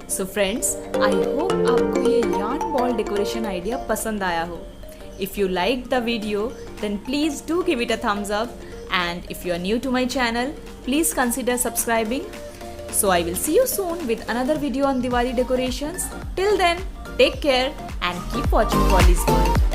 So friends, I hope आपको ये yarn ball decoration idea पसंद आया हो. If you liked the video, then please do give it a thumbs up, and if you are new to my channel, please consider subscribing. So I will see you soon with another video on Diwali decorations. Till then, take care and keep watching Polly's World.